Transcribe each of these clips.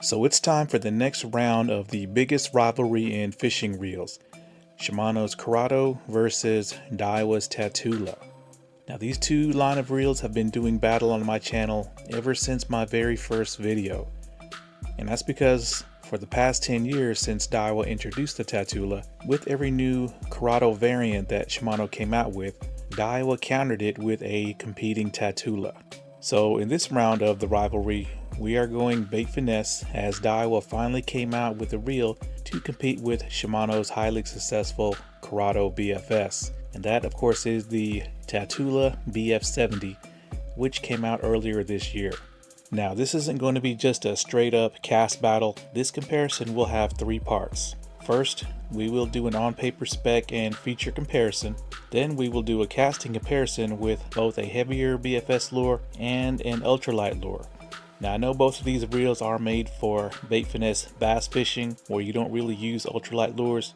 So it's time for the next round of the biggest rivalry in fishing reels. Shimano's Curado versus DAIWA's Tatula. Now these two line of reels have been doing battle on my channel ever since my very first video. And that's because for the past 10 years since DAIWA introduced the Tatula, with every new Curado variant that Shimano came out with, DAIWA countered it with a competing Tatula. So in this round of the rivalry, we are going bait finesse as DAIWA finally came out with a reel to compete with Shimano's highly successful Curado BFS. And that of course is the Tatula BF70, which came out earlier this year. Now this isn't going to be just a straight up cast battle. This comparison will have three parts. First, we will do an on paper spec and feature comparison. Then we will do a casting comparison with both a heavier BFS lure and an ultralight lure. Now I know both of these reels are made for bait finesse bass fishing where you don't really use ultralight lures,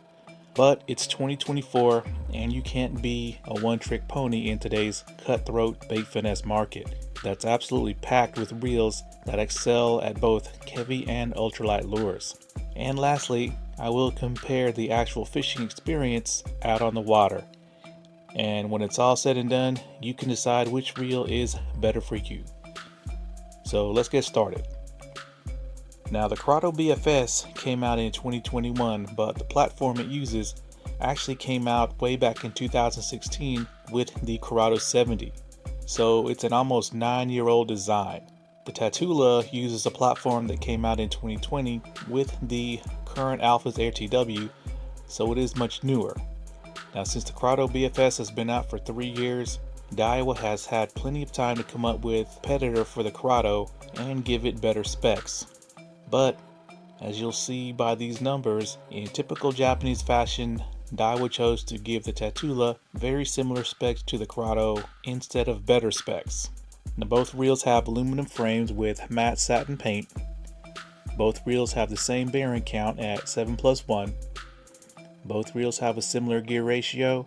but it's 2024 and you can't be a one-trick pony in today's cutthroat bait finesse market that's absolutely packed with reels that excel at both heavy and ultralight lures. And lastly, I will compare the actual fishing experience out on the water. And when it's all said and done, you can decide which reel is better for you. So let's get started. Now the Curado BFS came out in 2021, but the platform it uses actually came out way back in 2016 with the Curado 70. So it's an almost 9-year-old design. The Tatula uses a platform that came out in 2020 with the current Alpha's RTW, so it is much newer. Now since the Curado BFS has been out for 3 years, DAIWA has had plenty of time to come up with a competitor for the Curado and give it better specs. But as you'll see by these numbers, in typical Japanese fashion, DAIWA chose to give the Tatula very similar specs to the Curado instead of better specs. Now both reels have aluminum frames with matte satin paint. Both reels have the same bearing count at 7+1. Both reels have a similar gear ratio,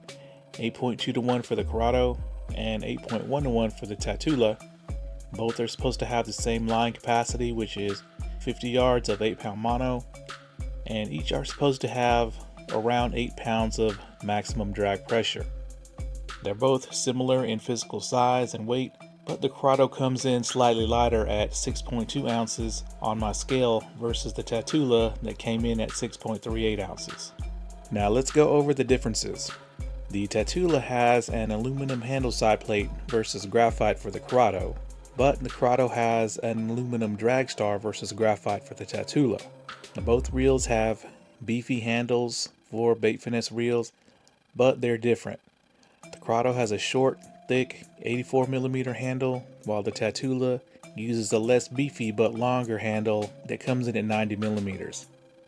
8.2:1 for the Curado and 8.1:1 for the Tatula. Both are supposed to have the same line capacity, which is 50 yards of 8-pound mono, and each are supposed to have around 8 pounds of maximum drag pressure. They're both similar in physical size and weight, but the Curado comes in slightly lighter at 6.2 ounces on my scale versus the Tatula that came in at 6.38 ounces. Now let's go over the differences. The Tatula has an aluminum handle side plate versus graphite for the Curado, but the Curado has an aluminum drag star versus graphite for the Tatula. Now both reels have beefy handles for bait finesse reels, but they're different. The Curado has a short, thick 84mm handle, while the Tatula uses a less beefy but longer handle that comes in at 90mm.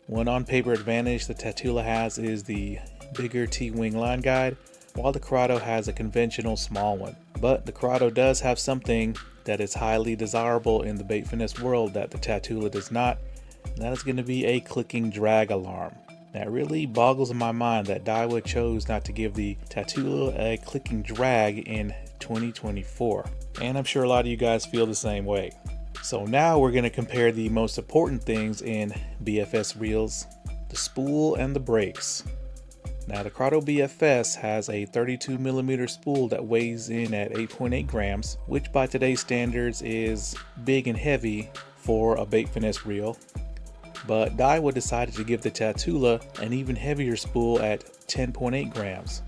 One on-paper advantage the Tatula has is the bigger T-wing line guide, while the Curado has a conventional small one. But the Curado does have something that is highly desirable in the bait finesse world that the Tatula does not, and that is going to be a clicking drag alarm. That really boggles my mind that DAIWA chose not to give the Tatula a clicking drag in 2024. And I'm sure a lot of you guys feel the same way. So now we're going to compare the most important things in BFS reels, the spool and the brakes. Now the Curado BFS has a 32mm spool that weighs in at 8.8 grams, which by today's standards is big and heavy for a bait finesse reel. But DAIWA decided to give the Tatula an even heavier spool at 10.8 grams.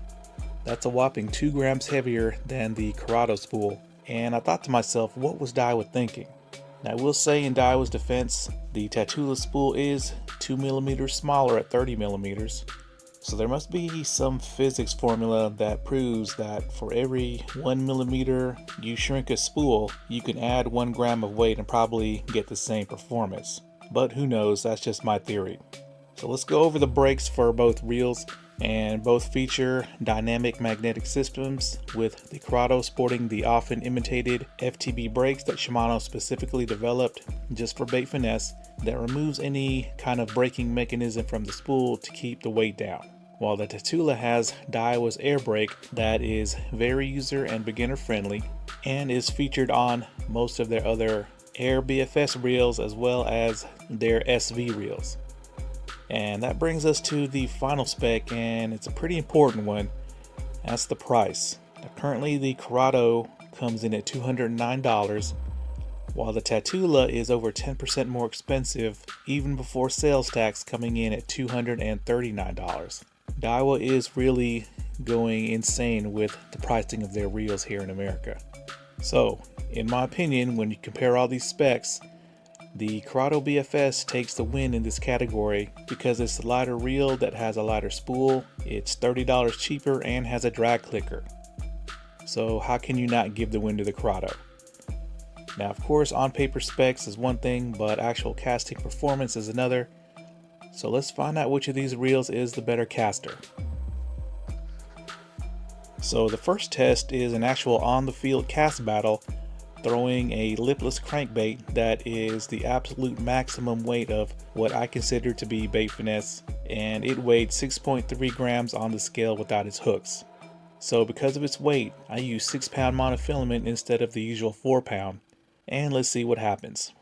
That's a whopping 2 grams heavier than the Curado spool. And I thought to myself, what was DAIWA thinking? Now I will say in DAIWA's defense, the Tatula spool is 2mm smaller at 30mm. So there must be some physics formula that proves that for every 1mm you shrink a spool, you can add 1 gram of weight and probably get the same performance. But who knows, that's just my theory. So let's go over the brakes for both reels, and both feature dynamic magnetic systems, with the Curado sporting the often imitated FTB brakes that Shimano specifically developed just for bait finesse that removes any kind of braking mechanism from the spool to keep the weight down. While the Tatula has DAIWA's air brake that is very user and beginner friendly and is featured on most of their other Air BFS reels as well as their SV reels. And that brings us to the final spec, and it's a pretty important one. That's the price. Now, currently the Curado comes in at $209, while the Tatula is over 10% more expensive even before sales tax, coming in at $239. DAIWA is really going insane with the pricing of their reels here in America. So, in my opinion, when you compare all these specs, the Curado BFS takes the win in this category because it's a lighter reel that has a lighter spool, it's $30 cheaper, and has a drag clicker. So how can you not give the win to the Curado? Now, of course, on paper specs is one thing, but actual casting performance is another. So let's find out which of these reels is the better caster. So the first test is an actual on-the-field cast battle, throwing a lipless crankbait that is the absolute maximum weight of what I consider to be bait finesse, and it weighed 6.3 grams on the scale without its hooks. So because of its weight, I use 6-pound monofilament instead of the usual 4-pound, and let's see what happens.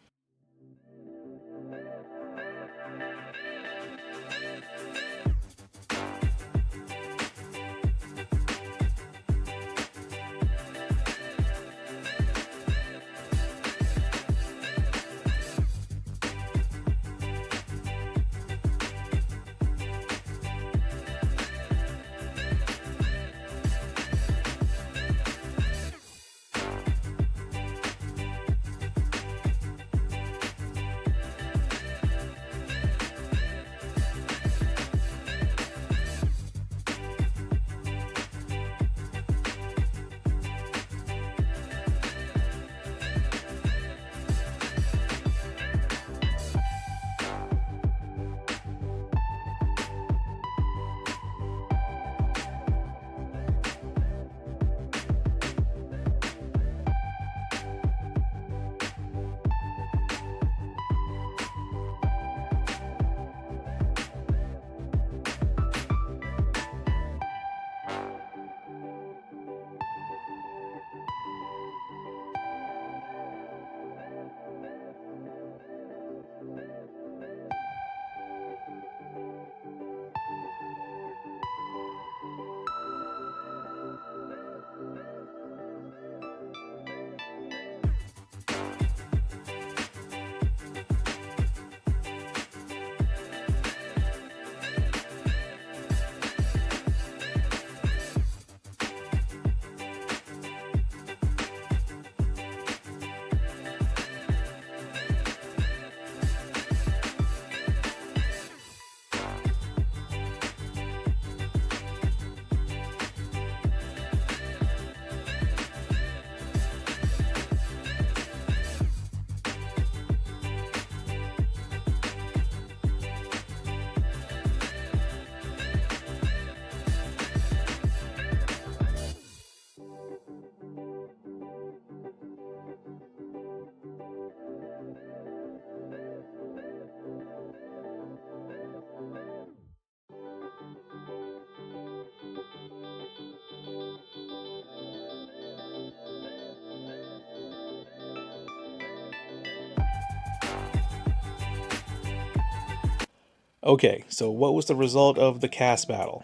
Okay, so what was the result of the cast battle?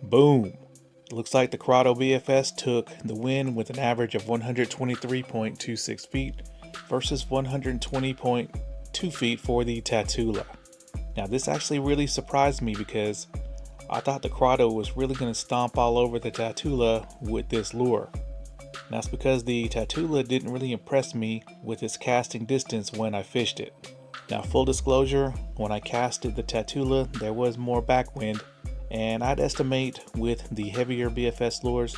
Boom! It looks like the Curado BFS took the win with an average of 123.26 feet versus 120.2 feet for the Tatula. Now this actually really surprised me because I thought the Curado was really going to stomp all over the Tatula with this lure. And that's because the Tatula didn't really impress me with its casting distance when I fished it. Now, full disclosure, when I casted the Tatula, there was more backwind, and I'd estimate with the heavier BFS lures,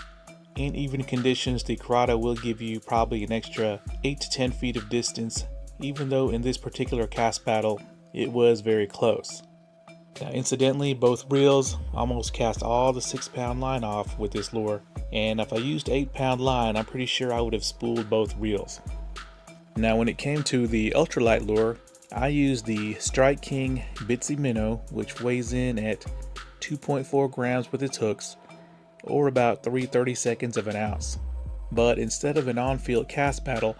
in even conditions, the Curado will give you probably an extra 8 to 10 feet of distance, even though in this particular cast battle, it was very close. Now, incidentally, both reels almost cast all the 6-pound line off with this lure, and if I used 8-pound line, I'm pretty sure I would have spooled both reels. Now, when it came to the ultralight lure, I used the Strike King Bitsy Minnow, which weighs in at 2.4 grams with its hooks, or about 3/32 of an ounce. But instead of an on-field cast battle,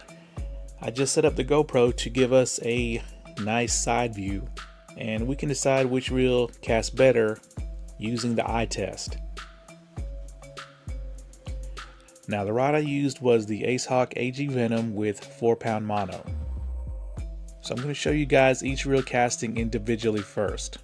I just set up the GoPro to give us a nice side view, and we can decide which reel casts better using the eye test. Now the rod I used was the Ace Hawk AG Venom with 4-pound mono. So I'm going to show you guys each reel casting individually first.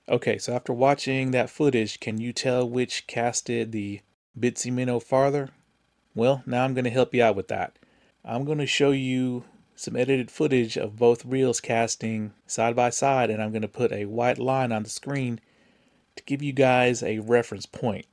Okay, so after watching that footage, can you tell which casted the bitsy minnow farther? Well, now I'm going to help you out with that. I'm going to show you some edited footage of both reels casting side by side, and I'm going to put a white line on the screen to give you guys a reference point.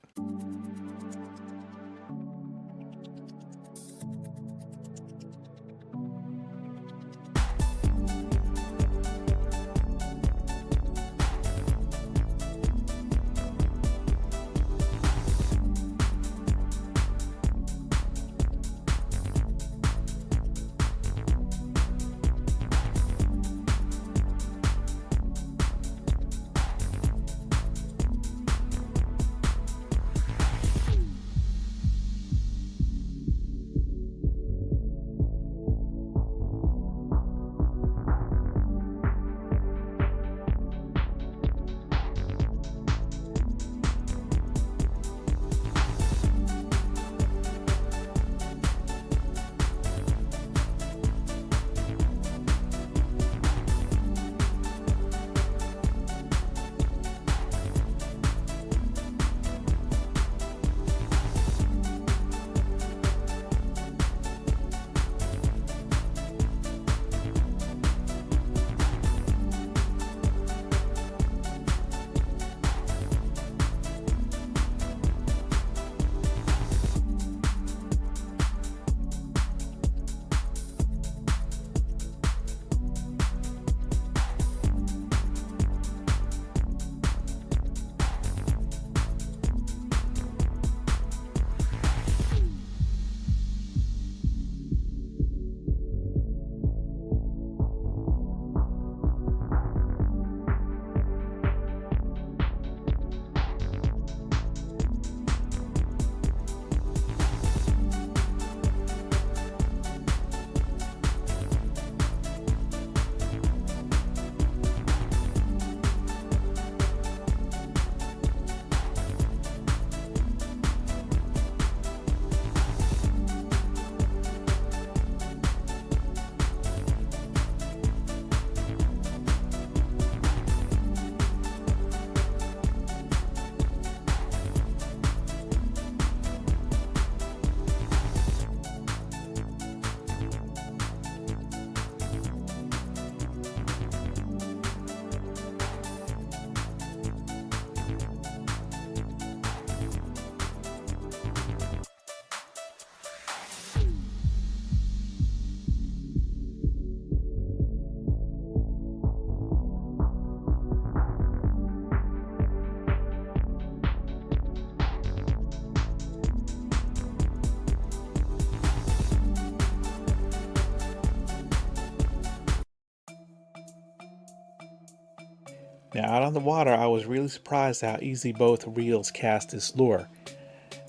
Now out on the water, I was really surprised how easy both reels cast this lure,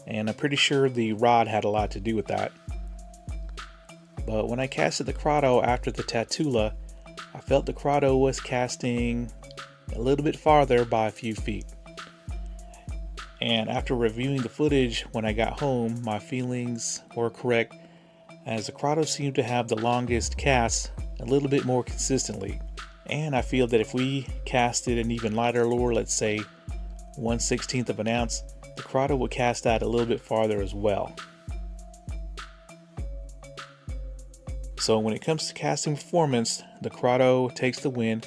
and I'm pretty sure the rod had a lot to do with that. But when I casted the Curado after the Tatula, I felt the Curado was casting a little bit farther by a few feet. And after reviewing the footage when I got home, my feelings were correct, as the Curado seemed to have the longest cast a little bit more consistently. And I feel that if we casted an even lighter lure, let's say 1/16 of an ounce, the Curado would cast out a little bit farther as well. So when it comes to casting performance, the Curado takes the win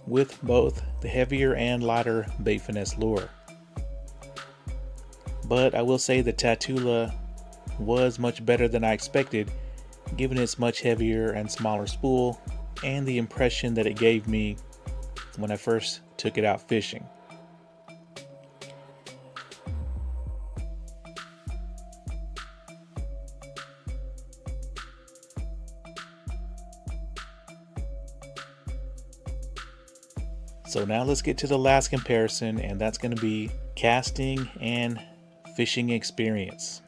with both the heavier and lighter bait finesse lure. But I will say the Tatula was much better than I expected, given its much heavier and smaller spool and the impression that it gave me when I first took it out fishing. So now let's get to the last comparison, and that's going to be casting and fishing experience.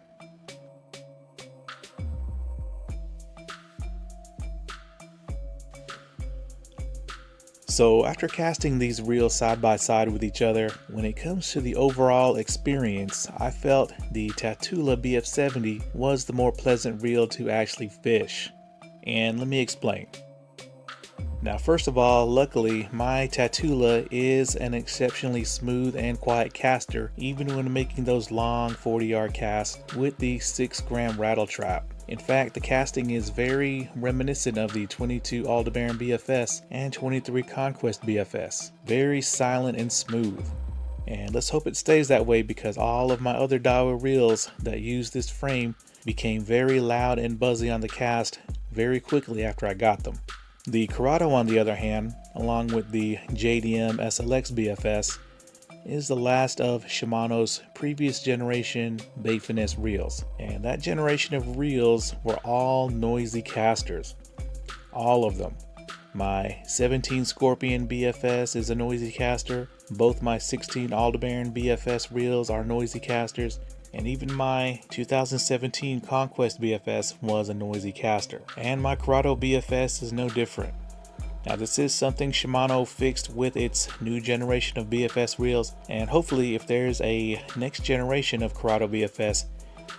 So after casting these reels side by side with each other, when it comes to the overall experience, I felt the Tatula BF70 was the more pleasant reel to actually fish. And let me explain. Now, first of all, luckily my Tatula is an exceptionally smooth and quiet caster, even when making those long 40-yard casts with the 6-gram rattle trap. In fact, the casting is very reminiscent of the 22 ALDEBARAN BFS and 23 CONQUEST BFS. Very silent and smooth. And let's hope it stays that way, because all of my other DAIWA reels that use this frame became very loud and buzzy on the cast very quickly after I got them. The Curado, on the other hand, along with the JDM SLX BFS, is the last of Shimano's previous generation bait finesse reels. And that generation of reels were all noisy casters. All of them. My 17 Scorpion BFS is a noisy caster. Both my 16 ALDEBARAN BFS reels are noisy casters. And even my 2017 CONQUEST BFS was a noisy caster. And my Curado BFS is no different. Now, this is something Shimano fixed with its new generation of BFS reels, and hopefully if there's a next generation of Curado BFS,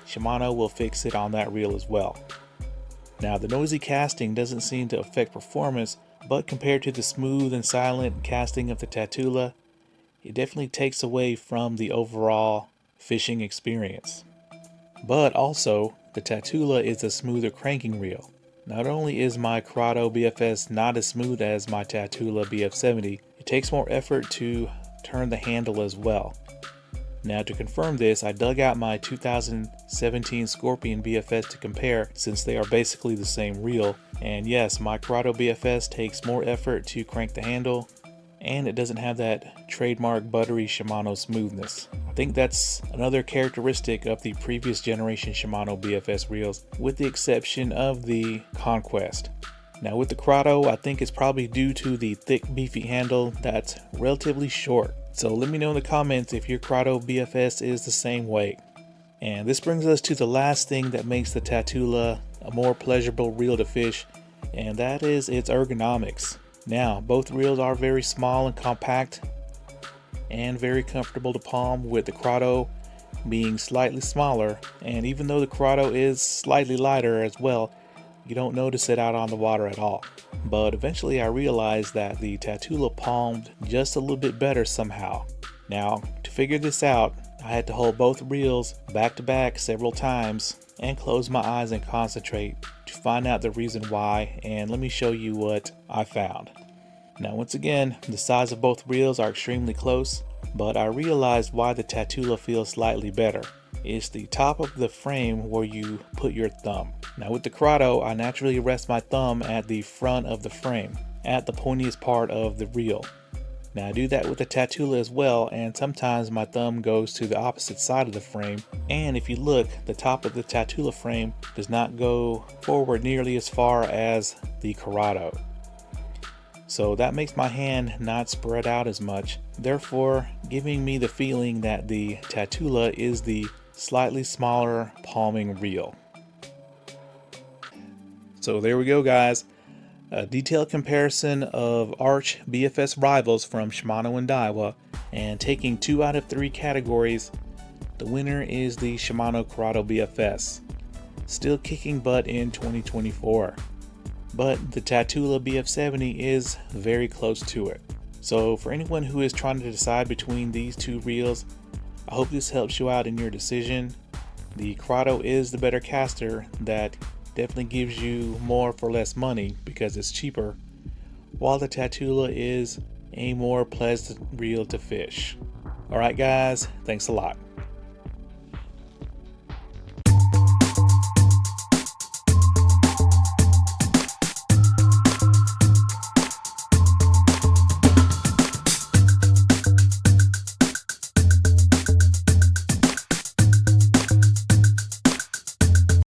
Shimano will fix it on that reel as well. Now, the noisy casting doesn't seem to affect performance, but compared to the smooth and silent casting of the Tatula, it definitely takes away from the overall fishing experience. But also, the Tatula is a smoother cranking reel. Not only is my Curado BFS not as smooth as my Tatula BF70, it takes more effort to turn the handle as well. Now, to confirm this, I dug out my 2017 Scorpion BFS to compare, since they are basically the same reel. And yes, my Curado BFS takes more effort to crank the handle, and it doesn't have that trademark buttery Shimano smoothness. I think that's another characteristic of the previous generation Shimano BFS reels, with the exception of the CONQUEST. Now, with the Curado, I think it's probably due to the thick beefy handle that's relatively short. So let me know in the comments if your Curado BFS is the same way. And this brings us to the last thing that makes the Tatula a more pleasurable reel to fish, and that is its ergonomics. Now, both reels are very small and compact and very comfortable to palm, with the Curado being slightly smaller. And even though the Curado is slightly lighter as well, you don't notice it out on the water at all. But eventually I realized that the Tatula palmed just a little bit better somehow. Now, to figure this out, I had to hold both reels back to back several times and close my eyes and concentrate to find out the reason why, and let me show you what I found. Now, once again, the size of both reels are extremely close, but I realized why the Tatula feels slightly better. It's the top of the frame where you put your thumb. Now, with the Curado, I naturally rest my thumb at the front of the frame, at the pointiest part of the reel. Now, I do that with the Tatula as well, and sometimes my thumb goes to the opposite side of the frame. And if you look, the top of the Tatula frame does not go forward nearly as far as the Curado. So that makes my hand not spread out as much, therefore giving me the feeling that the Tatula is the slightly smaller palming reel. So there we go, guys. A detailed comparison of Arch BFS rivals from Shimano and DAIWA, and taking 2 out of 3 categories, the winner is the Shimano Curado BFS, still kicking butt in 2024. but the Tatula BF70 is very close to it. So for anyone who is trying to decide between these two reels, I hope this helps you out in your decision. The Curado is the better caster that definitely gives you more for less money because it's cheaper, while the Tatula is a more pleasant reel to fish. Alright guys, thanks a lot.